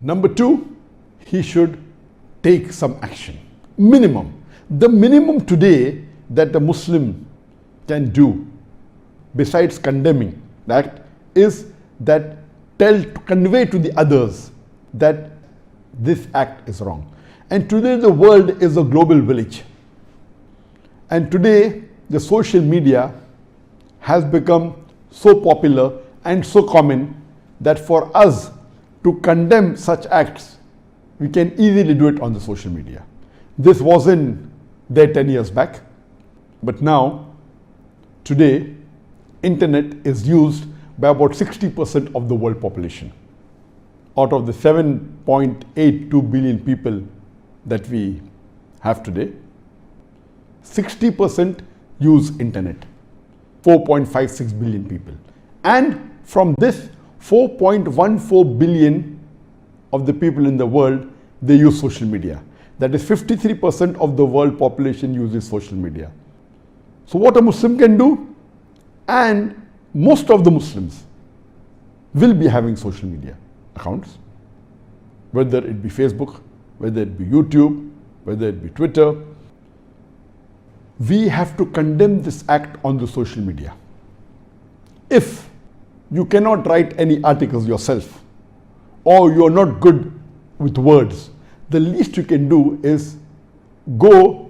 Number two, he should take some action. Minimum. The minimum today that a Muslim can do, besides condemning the act, is that convey to the others that this act is wrong. And today the world is a global village. And today the social media has become so popular and so common that for us to condemn such acts, we can easily do it on the social media. This wasn't there 10 years back, but now, today, internet is used by about 60% of the world population. Out of the 7.82 billion people that we have today, 60% use internet, 4.56 billion people. And from this 4.14 billion of the people in the world, they use social media. That is 53% of the world population uses social media. So what a Muslim can do, and most of the Muslims will be having social media accounts, whether it be Facebook, whether it be YouTube, whether it be Twitter. We have to condemn this act on the social media. If you cannot write any articles yourself, or you're not good with words, the least you can do is go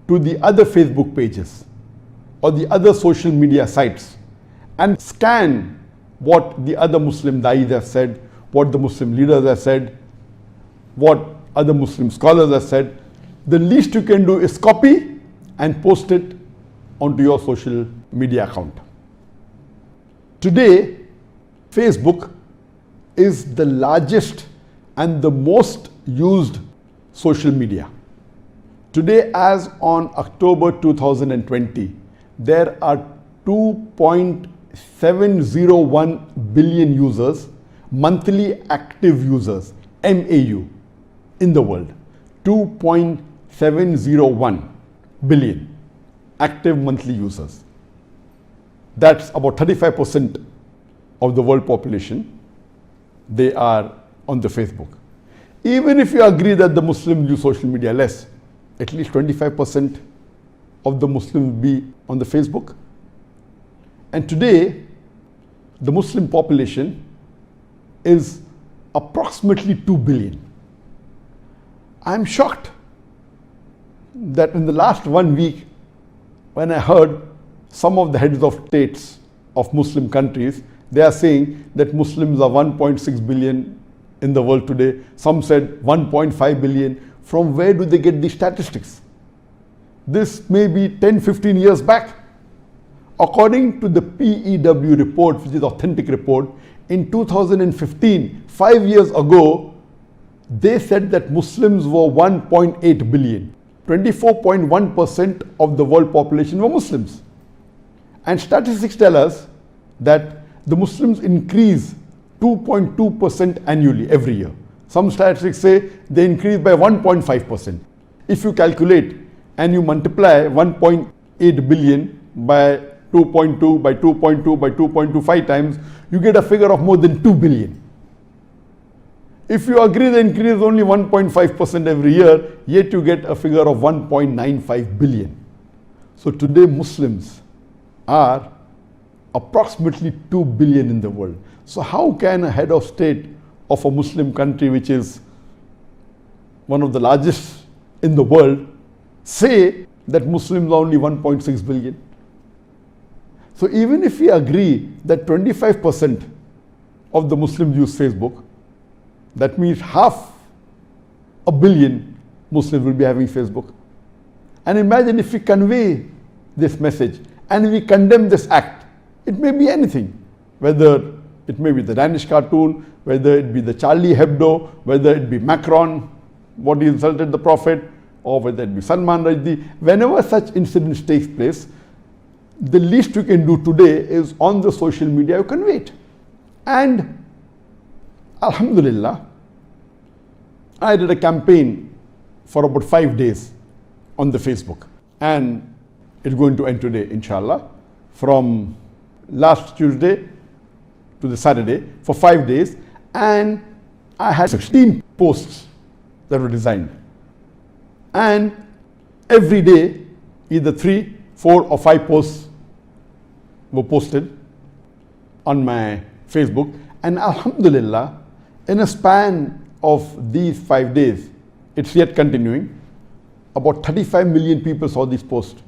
to the other Facebook pages or the other social media sites and scan what the other Muslim da'is have said, what the Muslim leaders have said, what other Muslim scholars have said. The least you can do is copy and post it onto your social media account. Today, Facebook is the largest and the most used social media. Today, as on October 2020, there are 2.701 billion users, monthly active users, MAU, in the world. 2.701 billion active monthly users. That's about 35% of the world population. They are on the Facebook. Even if you agree that the Muslims use social media less, at least 25% of the Muslims will be on the Facebook. And today, the Muslim population is approximately 2 billion. I'm shocked that in the last 1 week, when I heard some of the heads of states of Muslim countries, they are saying that Muslims are 1.6 billion in the world today. Some said 1.5 billion. From where do they get these statistics? This may be 10-15 years back. According to the PEW report, which is authentic report, in 2015, 5 years ago, they said that Muslims were 1.8 billion. 24.1% of the world population were Muslims. And statistics tell us that the Muslims increase 2.2% annually every year. Some statistics say they increase by 1.5%. If you calculate and you multiply 1.8 billion by 2.2 by 2.2 by 2.25 times, you get a figure of more than 2 billion. If you agree the increase is only 1.5% every year, yet you get a figure of 1.95 billion. So today Muslims are approximately 2 billion in the world. So how can a head of state of a Muslim country, which is one of the largest in the world, say that Muslims are only 1.6 billion? So even if we agree that 25% of the Muslims use Facebook, that means 500 million Muslims will be having Facebook. And imagine if we convey this message and we condemn this act. It may be anything, whether it may be the Danish cartoon, whether it be the Charlie Hebdo, whether it be Macron, what he insulted the Prophet, or whether it be Salman Rushdie. Whenever such incidents takes place, the least you can do today is on the social media you convey it. And Alhamdulillah, I did a campaign for about 5 days on the Facebook, and it's going to end today, inshallah, from last Tuesday to the Saturday for 5 days. And I had 16 posts that were designed. And every day, either 3, 4 or 5 posts were posted on my Facebook. And alhamdulillah, in a span of these 5 days, it's yet continuing, about 35 million people saw these posts.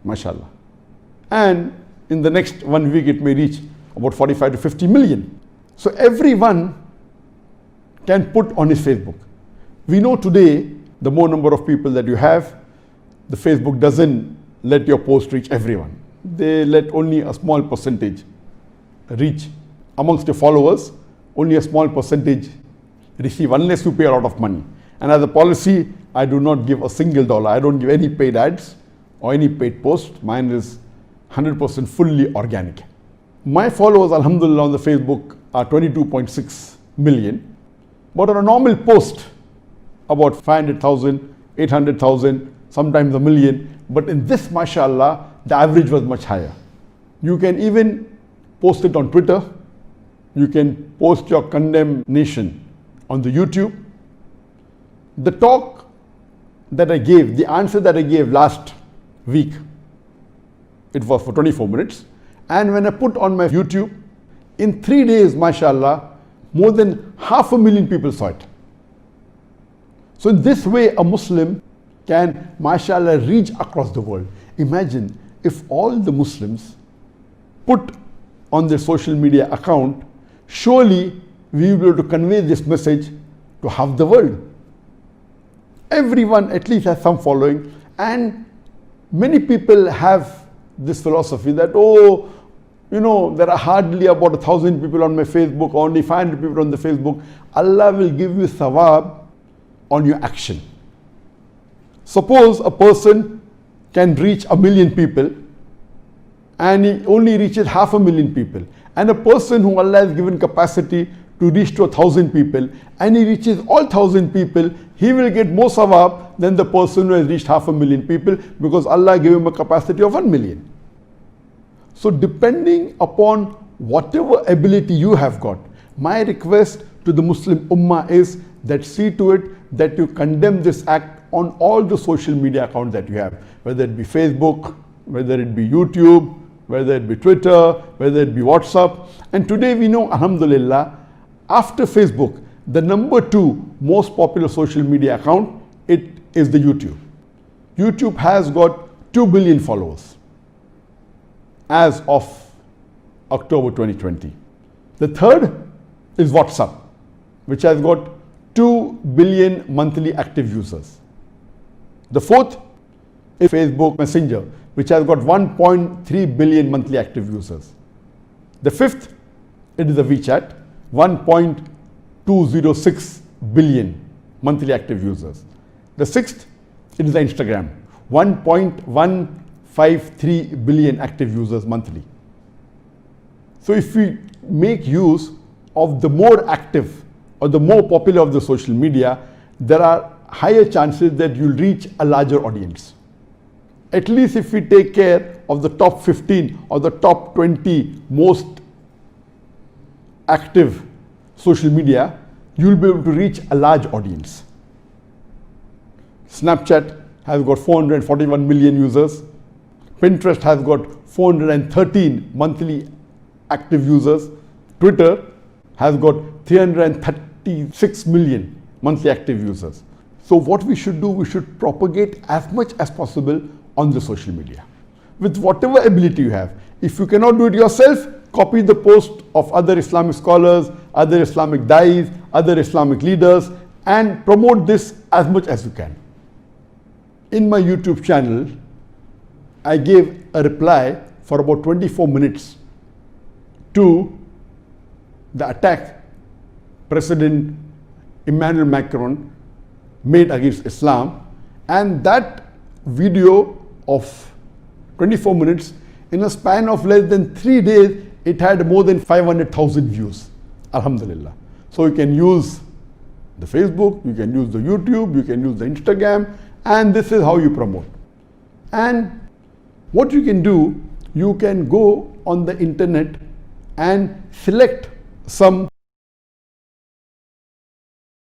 MashaAllah. And in the next 1 week, it may reach about 45 to 50 million. So everyone can put on his Facebook. We know today, the more number of people that you have, the Facebook doesn't let your post reach everyone. They let only a small percentage reach. Amongst your followers, only a small percentage receive unless you pay a lot of money. And as a policy, I do not give a single dollar. I don't give any paid ads or any paid post. Mine is 100% fully organic. My followers, alhamdulillah, on the Facebook are 22.6 million. But on a normal post, about 500,000, 800,000, sometimes a million. But in this, mashallah, the average was much higher. You can even post it on Twitter. You can post your condemnation on the YouTube. The talk that I gave, the answer that I gave last week, it was for 24 minutes. And when I put on my YouTube, in 3 days, mashallah, more than 500,000 people saw it. So in this way, a Muslim can, mashallah, reach across the world. Imagine if all the Muslims put on their social media account, surely we will be able to convey this message to half the world. Everyone at least has some following, and many people have this philosophy that, oh, you know, there are hardly about 1,000 people on my Facebook, only 500 people on the Facebook. Allah will give you thawab on your action. Suppose a person can reach 1 million people and he only reaches 500,000 people. And a person who Allah has given capacity to reach to 1,000 people and he reaches all 1,000 people, he will get more thawab than the person who has reached 500,000 people, because Allah gave him a capacity of 1 million. So depending upon whatever ability you have got, my request to the Muslim Ummah is that see to it that you condemn this act on all the social media accounts that you have, whether it be Facebook, whether it be YouTube, whether it be Twitter, whether it be WhatsApp. And today we know, alhamdulillah, after Facebook, the number 2 most popular social media account, it is the YouTube. YouTube has got 2 billion followers as of October 2020. The third is WhatsApp, which has got 2 billion monthly active users. The fourth is Facebook Messenger, which has got 1.3 billion monthly active users. The fifth, it is the WeChat, 1.206 billion monthly active users. The sixth, it is the Instagram, 1.153 billion active users monthly. So if we make use of the more active or the more popular of the social media, there are higher chances that you'll reach a larger audience. At least if we take care of the top 15 or the top 20 most active social media, you'll be able to reach a large audience. Snapchat has got 441 million users. Pinterest has got 413 monthly active users. Twitter has got 336 million monthly active users. So what we should do, we should propagate as much as possible on the social media with whatever ability you have. If you cannot do it yourself, copy the post of other Islamic scholars, other Islamic dais, other Islamic leaders, and promote this as much as you can. In my YouTube channel, I gave a reply for about 24 minutes to the attack President Emmanuel Macron made against Islam, and that video of 24 minutes, in a span of less than 3 days, it had more than 500,000 views. Alhamdulillah. So you can use the Facebook, you can use the YouTube, you can use the Instagram, and this is how you promote. And what you can do, you can go on the internet and select some